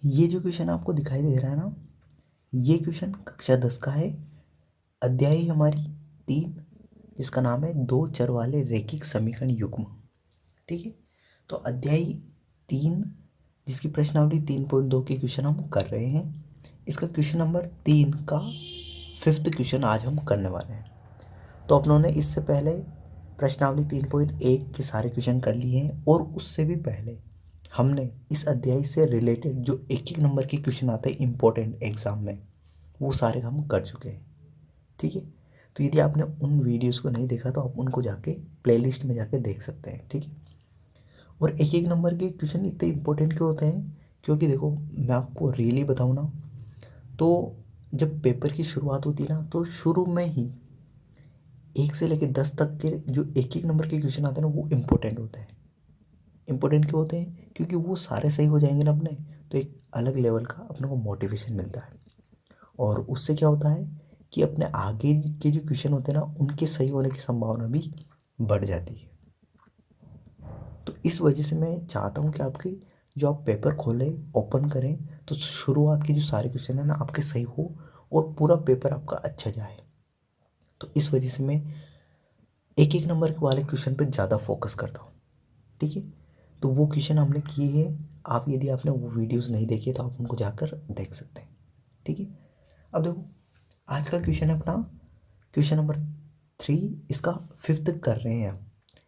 ये जो क्वेश्चन आपको दिखाई दे रहा है ना, ये क्वेश्चन कक्षा 10 का है। अध्याय हमारी 3, जिसका नाम है दो चर वाले रैखिक समीकरण युग्म। ठीक है, तो अध्याय 3 जिसकी प्रश्नावली 3.2 के क्वेश्चन हम कर रहे हैं। इसका क्वेश्चन नंबर 3 का 5th क्वेश्चन आज हम करने वाले हैं। तो अपनों ने इससे पहले प्रश्नावली 3.1 के सारे क्वेश्चन कर लिए हैं, और उससे भी पहले हमने इस अध्याय से रिलेटेड जो एक एक नंबर के क्वेश्चन आते हैं इम्पोर्टेंट एग्जाम में, वो सारे हम कर चुके हैं। ठीक है, तो यदि आपने उन वीडियोस को नहीं देखा तो आप उनको जाके प्लेलिस्ट में जाके देख सकते हैं। ठीक है, और एक एक नंबर के क्वेश्चन इतने इंपॉर्टेंट क्यों होते हैं, क्योंकि देखो मैं आपको रियली बताऊँ ना, तो जब पेपर की शुरुआत होती है ना, तो शुरू में ही 1 से लेकर 10 तक के जो एक एक नंबर के क्वेश्चन आते हैं ना, वो इम्पोर्टेंट होते हैं। इम्पोर्टेंट क्यों होते हैं, क्योंकि वो सारे सही हो जाएंगे ना अपने, तो एक अलग लेवल का अपने को मोटिवेशन मिलता है। और उससे क्या होता है कि अपने आगे के जो क्वेश्चन होते हैं ना, उनके सही होने की संभावना भी बढ़ जाती है। तो इस वजह से मैं चाहता हूँ कि आपकी जो आप पेपर खोलें, ओपन करें, तो शुरुआत के जो सारे क्वेश्चन है ना आपके सही हो, और पूरा पेपर आपका अच्छा जाए। तो इस वजह से मैं एक एक नंबर वाले क्वेश्चन पे ज़्यादा फोकस करता हूँ। ठीक है, तो वो क्वेश्चन हमने किए हैं। आप यदि आपने वो वीडियोस नहीं देखे तो आप उनको जाकर देख सकते हैं। ठीक है, अब देखो आज का क्वेश्चन है अपना क्वेश्चन नंबर 3, इसका 5th कर रहे हैं हम।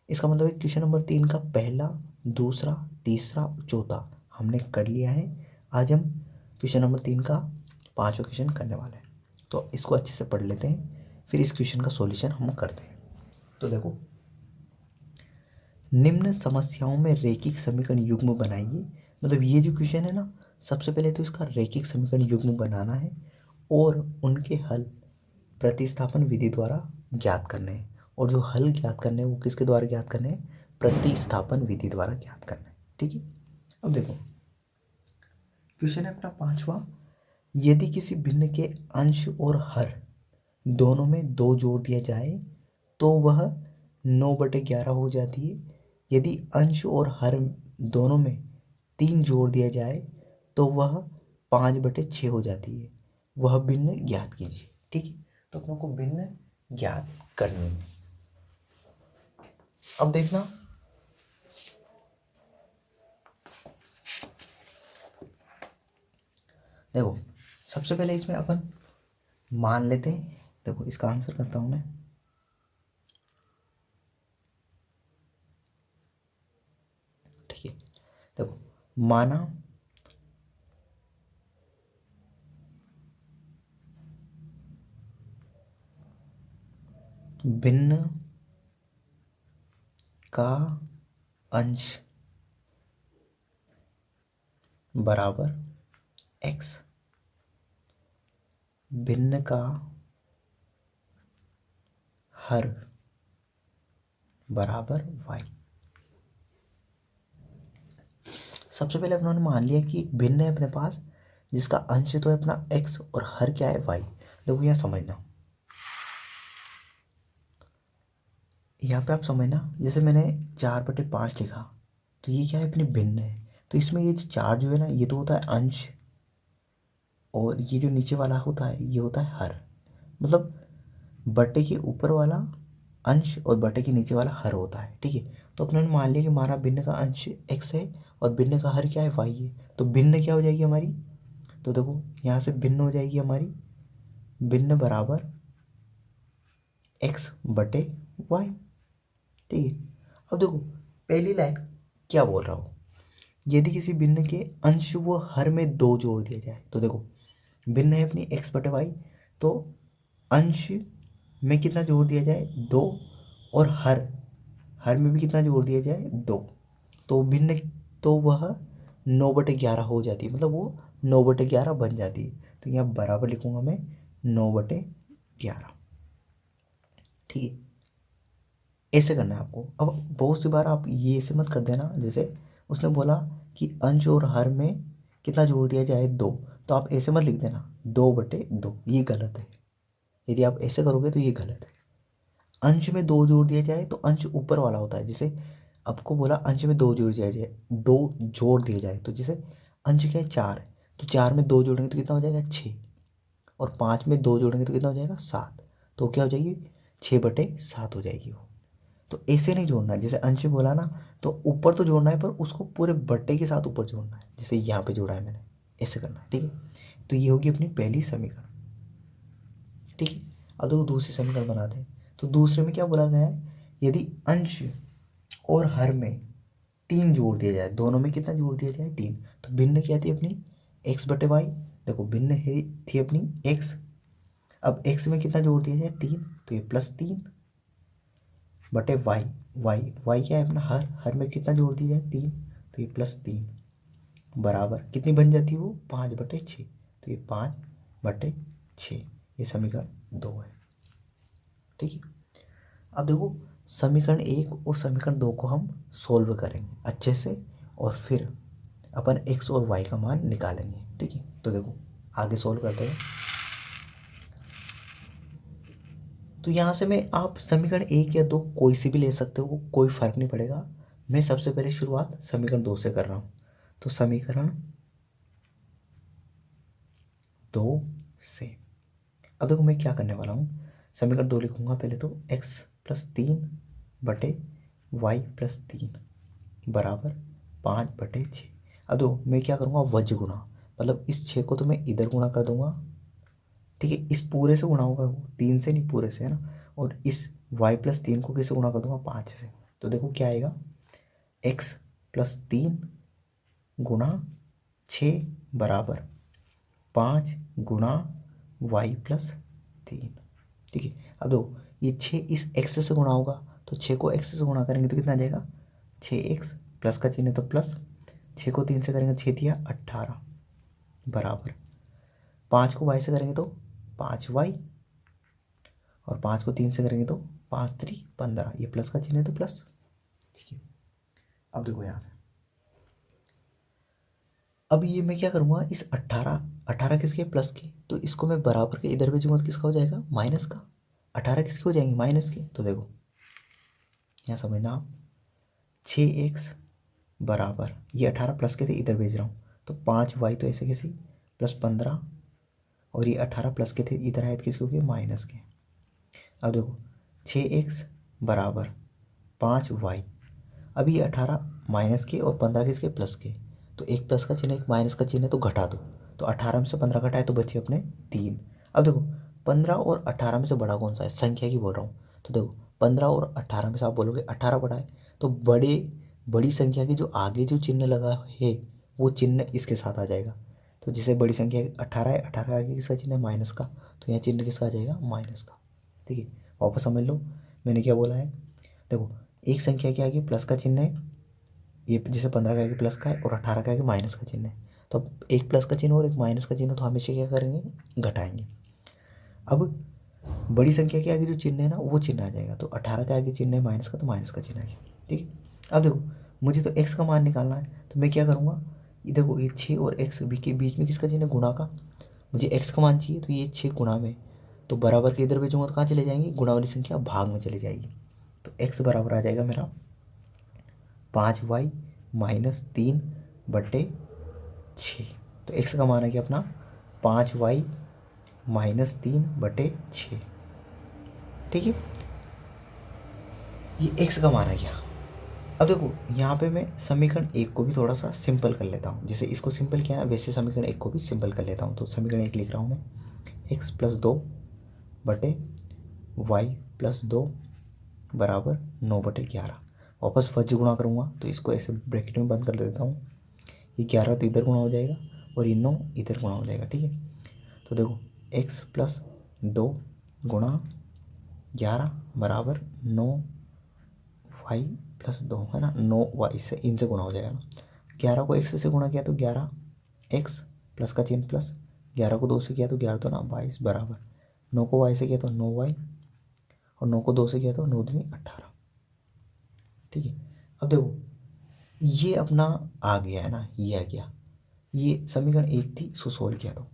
इसका मतलब है क्वेश्चन नंबर 3 का पहला, दूसरा, तीसरा, चौथा हमने कर लिया है। आज हम क्वेश्चन नंबर 3 का 5वां क्वेश्चन करने वाले हैं। तो इसको अच्छे से पढ़ लेते हैं, फिर इस क्वेश्चन का सॉल्यूशन हम करते हैं। तो देखो, निम्न समस्याओं में रैखिक समीकरण युग्म बनाइए। मतलब ये जो क्वेश्चन है ना, सबसे पहले तो इसका रैखिक समीकरण युग्म बनाना है, और उनके हल प्रतिस्थापन विधि द्वारा ज्ञात करने हैं। और जो हल ज्ञात करने हैं वो किसके द्वारा ज्ञात करने हैं, प्रतिस्थापन विधि द्वारा ज्ञात करना है। ठीक है, अब देखो क्वेश्चन है अपना 5वां। यदि किसी भिन्न के अंश और हर दोनों में 2 जोड़ दिया जाए तो वह 9/11 हो जाती है। यदि अंश और हर दोनों में 3 जोड़ दिया जाए तो वह 5/6 हो जाती है। वह भिन्न ज्ञात कीजिए। ठीक है, तो अपनों को भिन्न ज्ञात करनी है। अब देखना, देखो सबसे पहले इसमें अपन मान लेते हैं। देखो इसका आंसर करता हूं मैं। ठीक है, देखो माना भिन्न का अंश बराबर x, भिन्न का हर बराबर y। सबसे पहले अपनों ने मान लिया कि एक भिन्न है अपने पास, जिसका अंश तो है अपना x और हर क्या है y। देखो यहाँ समझना, यहाँ पे आप समझना, जैसे मैंने 4/5 लिखा, तो ये क्या है अपनी भिन्न है। तो इसमें ये जो 4 जो है ना, ये तो होता है अंश, और ये जो नीचे वाला होता है ये होता है हर। मतलब बटे के ऊपर वाला अंश और बटे के नीचे वाला हर होता है। ठीक है, तो अपने मान लिया कि हमारा भिन्न का अंश x है और भिन्न का हर क्या है, y है। तो भिन्न क्या हो जाएगी हमारी, तो देखो यहाँ से भिन्न हो जाएगी हमारी, भिन्न बराबर x/y। ठीक है, अब देखो पहली लाइन क्या बोल रहा हूँ, यदि किसी भिन्न के अंश व हर में 2 जोड़ दिया जाए। तो देखो भिन्न है अपनी x/y, तो अंश में कितना जोड़ दिया जाए, 2, और हर में भी कितना जोड़ दिया जाए, 2। तो भिन्न, तो वह 9/11 हो जाती है। मतलब वो 9/11 बन जाती है। तो यहाँ बराबर लिखूंगा मैं 9/11। ठीक है, ऐसे करना है आपको। अब बहुत सी बार आप ये ऐसे मत कर देना, जैसे उसने बोला कि अंश और हर में कितना जोड़ दिया जाए, 2। तो आप ऐसे मत लिख देना 2/2, ये गलत है। यदि आप ऐसे करोगे तो ये गलत है। अंश में 2 जोड़ दिया जाए तो अंश ऊपर वाला होता है। जैसे आपको बोला अंश में 2 जोड़ दिया जाए, 2 जोड़ दिया जाए, तो जैसे अंश क्या है, 4 है, तो 4 में 2 जोड़ेंगे तो कितना हो जाएगा 6, और 5 में 2 जोड़ेंगे तो कितना हो जाएगा 7। तो क्या हो जाएगी 6/7 हो जाएगी वो। तो ऐसे नहीं जोड़ना, जैसे अंश बोला ना, तो ऊपर तो जोड़ना है पर उसको पूरे बट्टे के साथ ऊपर जोड़ना है, जैसे यहाँ पे जोड़ा है मैंने, ऐसे करना है। ठीक है, तो ये होगी अपनी पहली समीकरण। ठीक है, अब देखो दूसरी समीकरण बनाते हैं। तो दूसरे में क्या बोला गया है, यदि अंश और हर में 3 जोड़ दिया जाए, दोनों में कितना जोड़ दिया जाए 3, तो भिन्न क्या थी अपनी x/y। देखो भिन्न है थी अपनी x, अब x में कितना जोड़ दिया जाए 3, तो ये +3/y। y क्या है अपना हर में कितना जोड़ दिया जाए 3, तो ये +3 बराबर कितनी बन जाती है वो 5/6, तो ये 5/6, ये समीकरण 2 है। ठीक है, अब देखो समीकरण 1 और समीकरण 2 को हम सोल्व करेंगे अच्छे से, और फिर अपन x और y का मान निकालेंगे। ठीक है, तो देखो आगे सोल्व करते हैं। तो यहाँ से मैं आप समीकरण 1 या 2 कोई सी भी ले सकते हो, कोई फर्क नहीं पड़ेगा। मैं सबसे पहले शुरुआत समीकरण 2 से कर रहा हूँ। तो समीकरण 2 से अब देखो मैं क्या करने वाला हूँ, समीकरण 2 लिखूंगा पहले तो x+3/y+3 बराबर 5/6। अब देखो मैं क्या करूँगा वज्र गुणा, मतलब इस 6 को तो मैं इधर गुणा कर दूंगा। ठीक है, इस पूरे से गुणा होगा वो 3 से, नहीं पूरे से, है ना। और इस y+3 को किससे गुणा कर दूंगा 5 से। तो देखो क्या आएगा x+3 गुणा 6 बराबर 5 गुणा y+3। ठीक है, अब देखो ये 6 इस x से गुणा होगा, तो 6 को x से गुणा करेंगे तो कितना आ जाएगा 6x, प्लस का चिन्ह है तो प्लस, 6 को 3 से करेंगे 6 दिया 18 बराबर 5 को y से करेंगे तो 5y, और 5 को 3 से करेंगे तो 5×3 15, ये प्लस का चिन्ह है तो प्लस। ठीक है, अब देखो यहाँ से, अब ये मैं क्या करूँगा इस 18 किसके प्लस के, तो इसको मैं बराबर के इधर भेजूंगा तो किसका हो जाएगा माइनस का। 18 किसके हो जाएंगे माइनस के, तो देखो यहाँ समझना आप 6x बराबर ये 18 प्लस के थे इधर भेज रहा हूँ, तो 5y तो ऐसे कैसे +15, और ये 18 प्लस के थे इधर आए तो किसके हो गए माइनस के। अब देखो 6x बराबर 5y, अब ये 18 माइनस के और 15 किसके प्लस के, तो एक प्लस का चिन्ह एक माइनस का चिन्ह तो घटा दो, तो 18 में से 15 घटाए तो बचे अपने 3। अब देखो 15 और 18 में से बड़ा कौन सा है, संख्या की बोल रहा हूँ, तो देखो 15 और 18 में से आप बोलोगे 18 बड़ा है, तो बड़ी संख्या के जो आगे जो चिन्ह लगा है वो चिन्ह इसके साथ आ जाएगा। तो जैसे बड़ी संख्या 18 है, 18 के आगे किसका चिन्ह है माइनस का, तो यहाँ चिन्ह किसका आ जाएगा माइनस का। ठीक है, वापस समझ लो मैंने क्या बोला है। देखो एक संख्या के आगे प्लस का चिन्ह है, ये जैसे 15 के आगे प्लस का है और 18 के आगे माइनस का चिन्ह है, तो अब एक प्लस का चिन्ह और एक माइनस का चिन्ह तो हमेशा क्या करेंगे घटाएंगे। अब बड़ी संख्या के आगे जो चिन्ह है ना वो चिन्ह आ जाएगा, तो 18 के आगे चिन्ह है माइनस का तो माइनस का चिन्ह आ गया। ठीक है, अब देखो मुझे तो x का मान निकालना है, तो मैं क्या करूँगा, ये देखो ये 6 और x के बीच में किसका चिन्ह है गुणा का, मुझे x का मान चाहिए, तो ये 6 गुणा में, तो बराबर के इधर भेजूंगा तो कहाँ चले जाएंगे गुणा वाली संख्या भाग में चली जाएगी, तो x बराबर आ जाएगा मेरा 5y - 3/6। तो x का मान है कि अपना 5y - 3/6। ठीक है, ये x का मान है क्या। अब देखो यहाँ पे मैं समीकरण 1 को भी थोड़ा सा सिंपल कर लेता हूँ, जैसे इसको सिंपल किया ना वैसे समीकरण 1 को भी सिंपल कर लेता हूँ। तो समीकरण 1 लिख रहा हूँ मैं x+2/y+2 बराबर 9/11। वापस वज्र गुणा करूँगा तो इसको ऐसे ब्रैकेट में बंद कर देता हूँ, ये 11 तो इधर गुणा हो जाएगा और ये 9 इधर गुणा हो जाएगा। ठीक है, तो देखो x+2 गुणा 11 बराबर 9y+2, है ना, 9y से इनसे गुणा हो जाएगा ना। 11 को x से गुणा किया तो 11x प्लस का चिन्ह प्लस, 11 को 2 से किया तो 11 तो ना 22 बराबर 9 को y से किया तो 9y, और 9 को 2 से किया तो 9 दूनी 18। ठीक है, अब देखो ये अपना आ गया है ना, ये आ गया, ये समीकरण 1 थी, इसको सोल्व किया तो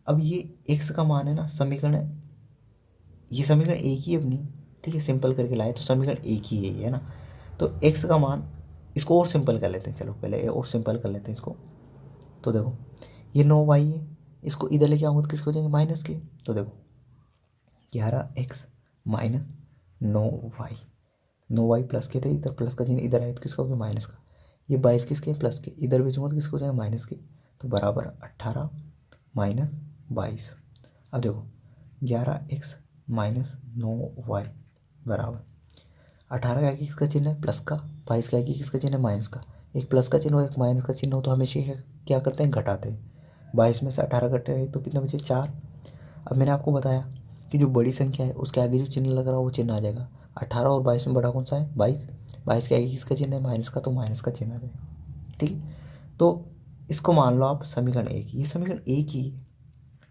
अब ये x का मान है ना, समीकरण ये समीकरण 1 ही अपनी। ठीक है, सिंपल करके लाए तो समीकरण 1 ही है ना, तो x का मान इसको और सिंपल कर लेते हैं, चलो पहले और सिंपल कर लेते हैं इसको। तो देखो ये 9y है, इसको इधर लेके आऊँगा तो किसके हो जाएंगे माइनस के। तो देखो 11x minus 9y, 9y plus के थे, इधर प्लस का चिन्ह इधर आए तो किसका हो गया माइनस का। ये 22 किसके हैं प्लस के, इधर भेजूंगा तो किसके हो जाएगा माइनस के। तो बराबर 18 माइनस 22। अब देखो 11x माइनस 9y बराबर 18 का आगे किसका चिन्ह है प्लस का, 22 का आगे किसका चिन्ह है माइनस का। एक प्लस का चिन्ह हो एक माइनस का चिन्ह हो तो हमेशा क्या करते हैं घटाते हैं। 22 में से 18 घटे तो कितने बचे 4। अब मैंने आपको बताया कि जो बड़ी संख्या है उसके आगे जो चिन्ह लग रहा है वो चिन्ह आ जाएगा। 18 और 22 में बड़ा कौन सा है 22, 22 के आगे किसका चिन्ह है माइनस का, तो माइनस का चिन्ह आ जाएगा। ठीक है, तो इसको मान लो आप समीकरण एक, ये समीकरण एक ही है।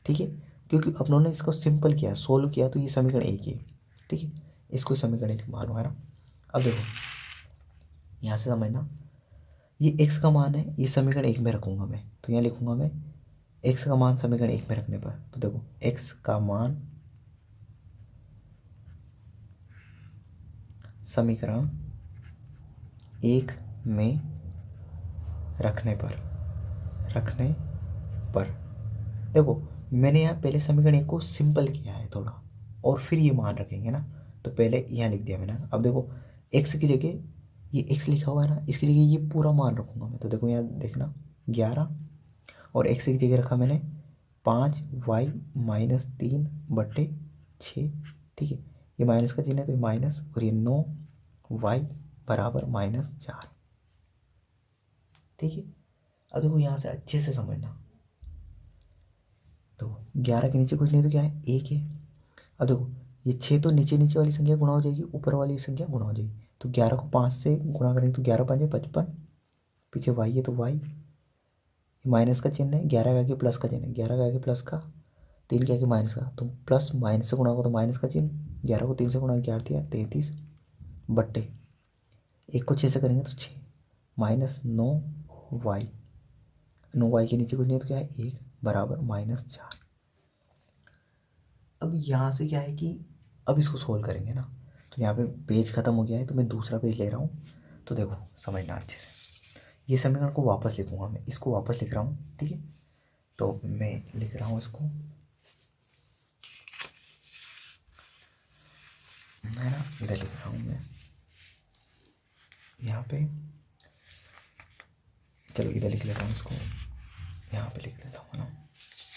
ठीक है, क्योंकि अपनों ने इसको सिंपल किया सोल्व किया तो ये समीकरण एक ही है। ठीक है, इसको समीकरण एक मानो है ना। अब देखो यहाँ से समझना, ये x का मान है, ये समीकरण एक में रखूंगा मैं, तो यहाँ लिखूंगा मैं x का मान समीकरण एक में रखने पर, तो देखो x का मान समीकरण एक में रखने पर देखो मैंने यहाँ पहले समीकरण एक को सिंपल किया है थोड़ा और फिर ये मान रखेंगे ना, तो पहले यहाँ लिख दिया मैंने। अब देखो x की जगह ये x लिखा हुआ है ना, इसकी जगह ये पूरा मान रखूंगा मैं, तो देखो यहाँ देखना 11 और x की जगह रखा मैंने 5y माइनस 3/6। ठीक है, ये माइनस का चिन्ह है तो ये माइनस, और ये 9y बराबर -4। ठीक है, अब देखो यहाँ से अच्छे से समझना, तो 11 के नीचे कुछ नहीं तो क्या है 1 है। अब देखो ये 6 तो नीचे नीचे वाली संख्या गुणा हो जाएगी, ऊपर वाली संख्या गुणा हो जाएगी, तो 11 को 5 से गुणा करेंगे तो 11 5 55, पीछे y है तो y, माइनस का चिन्ह है, 11 के आगे प्लस का चिन्ह है, 11 के आगे प्लस का, 3 के आगे माइनस का, तो प्लस माइनस से गुणा होगा तो माइनस का चिन्ह, 11 को 3 से गुणा 11 दिया 33 बट्टे 1 को 6 से करेंगे तो 6 माइनस 9y, 9y के नीचे कुछ नहीं तो क्या है 1 बराबर -4। अब यहाँ से क्या है कि अब इसको सोल्व करेंगे ना, तो यहाँ पे पेज ख़त्म हो गया है तो मैं दूसरा पेज ले रहा हूँ। तो देखो समझना अच्छे से, ये समीकरण को वापस लिखूंगा मैं, इसको वापस लिख रहा हूँ। ठीक है, तो मैं लिख रहा हूँ इसको, मैं ना इधर लिख रहा हूँ मैं यहाँ पे, चलो इधर लिख लेता हूँ इसको, यहाँ पे लिख लेता हूँ ना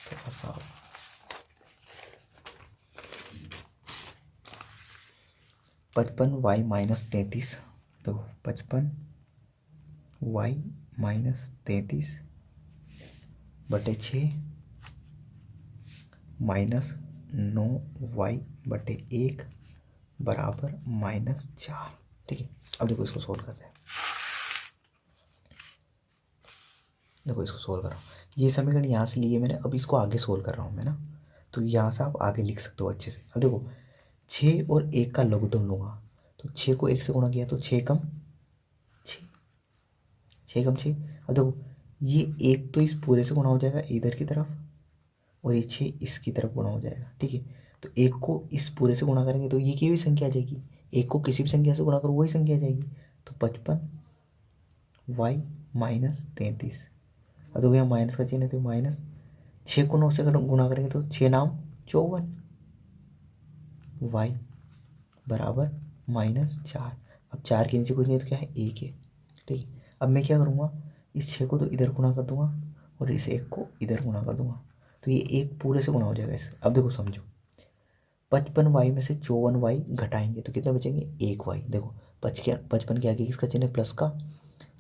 थोड़ा सा। 55y माइनस 33, तो 55y माइनस 33/6 माइनस 9y/1 बराबर -4। ठीक है, अब देखो इसको सोल्व करते हैं। देखो इसको सोल्व कर रहा हूँ, ये समीकरण यहाँ से लिए मैंने, अब इसको आगे सोल्व कर रहा हूँ मैं ना, तो यहाँ से आप आगे लिख सकते हो अच्छे से। अब देखो 6 और 1 का लघुत्तम लूँगा, तो 6 को 1 से गुणा किया तो 6 कम 6, 6 कम 6। अब देखो ये 1 तो इस पूरे से गुणा हो जाएगा इधर की तरफ, और ये 6 इसकी तरफ गुणा हो जाएगा। ठीक है, तो 1 को इस पूरे से गुणा करेंगे तो ये की हुई संख्या आ जाएगी, 1 को किसी भी संख्या से गुणा करो वही संख्या आ जाएगी, तो 55y माइनस 33। अब देखो यहाँ माइनस का चिन्ह है तो माइनस, 6 को 9 से गुणा करेंगे तो 6 9 54, y बराबर -4। अब 4 के नीचे कुछ नहीं तो क्या है 1 है। ठीक है, अब मैं क्या करूँगा, इस 6 को तो इधर गुणा कर दूंगा और इस 1 को इधर गुणा कर दूंगा, तो ये 1 पूरे से गुणा हो जाएगा इससे। अब देखो समझो 55y में से 54y घटाएंगे तो कितने बचेंगे 1y। देखो 55 के आगे किसका चिन्ह है प्लस का,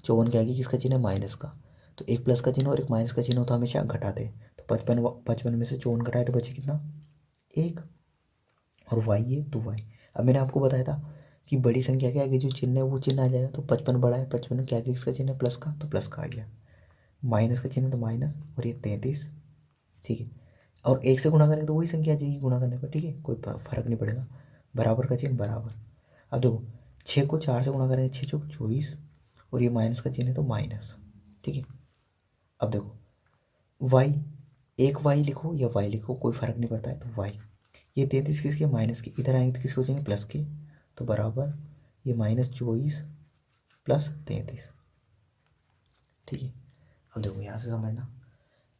54 के आगे किसका चिन्ह है माइनस का, तो एक प्लस का चिन्ह और एक माइनस का चिन्ह तो हमेशा घटाते हैं। तो 55 में से 54 घटाए तो बचे कितना 1, और y है तो y। अब मैंने आपको बताया था कि बड़ी संख्या के आगे जो चिन्ह है वो चिन्ह आ जाएगा, तो 55 बड़ा है, 55 के आगे किसका चिन्ह है प्लस का, तो प्लस का आ गया, माइनस का चिन्ह तो माइनस, और ये 33। ठीक है, और 1 से गुणा करेंगे तो वही संख्या आ जाएगी गुणा करने पर। ठीक है, कोई फर्क नहीं पड़ेगा, बराबर का चिन्ह बराबर। अब देखो 6 को 4 से गुणा करेंगे 6 चौक 24, और ये माइनस का चिन्ह है तो माइनस। ठीक है, अब देखो y, एक y लिखो या y लिखो कोई फर्क नहीं पड़ता है, तो y, ये 33 किसके माइनस के, इधर आएंगे तो किसके हो जाएंगे प्लस के, तो बराबर ये -24 + 33। ठीक है, अब देखो यहाँ से समझना,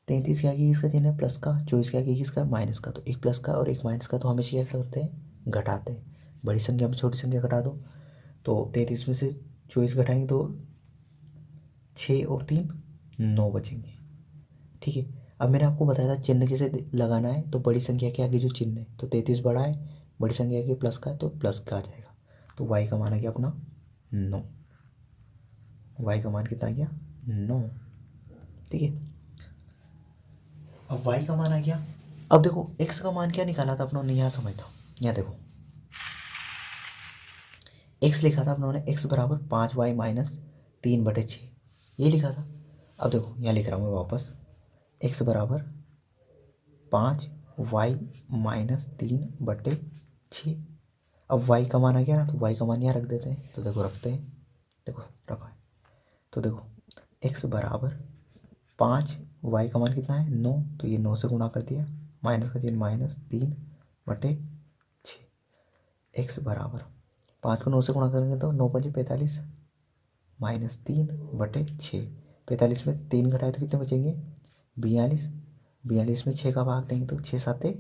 33 के आगे किसका चिन्ह है प्लस का, 24 के आगे किसका माइनस का, तो एक प्लस का और एक माइनस का तो हमेशा क्या करते हैं घटाते हैं। बड़ी संख्या में छोटी संख्या घटा दो, तो 33 में से 24 घटाएंगे तो 6 और 3 9 बचेंगे। ठीक है, अब मैंने आपको बताया था चिन्ह कैसे लगाना है, तो बड़ी संख्या के आगे जो चिन्ह है, तो 33 बड़ा है, बड़ी संख्या के प्लस का है तो प्लस का आ जाएगा, तो वाई का मान आ गया अपना 9। वाई का मान कितना आ गया 9। ठीक है, अब वाई का मान आ गया। अब देखो एक्स का मान क्या निकाला था अपनों ने, यहाँ समझना, यहाँ देखो एक्स लिखा था अपनों ने, एक्स बराबर 5y माइनस 3/6 ये लिखा था। अब देखो यहाँ लिख रहा हूँ मैं वापस, एक्स बराबर 5y माइनस 3/6। अब y का मान आ गया ना, तो y का मान यहाँ रख देते हैं, तो देखो रखते हैं, देखो रखा है, तो देखो x बराबर 5, y का मान कितना है 9, तो ये 9 से गुणा कर दिया, माइनस का चिन्ह माइनस 3/6। x बराबर 5 को 9 से गुणा करेंगे तो 9×5 45 माइनस 3/6। 45 में 3 घटाए तो कितने बचेंगे 42। 42 में 6 का भाग देंगे तो 6 7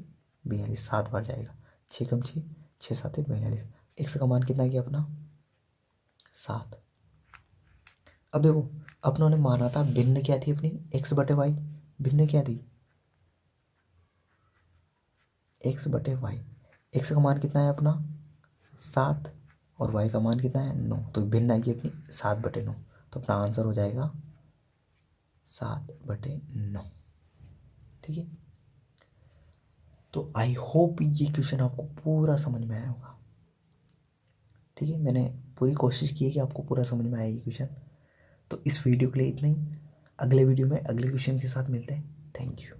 42, 7 बार जाएगा, 6 कम 6 6 7 42। एक्स का मान कितना गया अपना 7। अब देखो अपनों ने माना था भिन्न क्या थी अपनी x/y, भिन्न क्या थी x/y। एक्स का मान कितना है अपना 7 और y का मान कितना है 9, तो भिन्न आएगी अपनी 7/9, तो अपना आंसर हो जाएगा 7/9। ठीक है, तो आई होप ये क्वेश्चन आपको पूरा समझ में आया होगा। ठीक है, मैंने पूरी कोशिश की है कि आपको पूरा समझ में आए ये क्वेश्चन। तो इस वीडियो के लिए इतना ही, अगले वीडियो में अगले क्वेश्चन के साथ मिलते हैं। Thank you.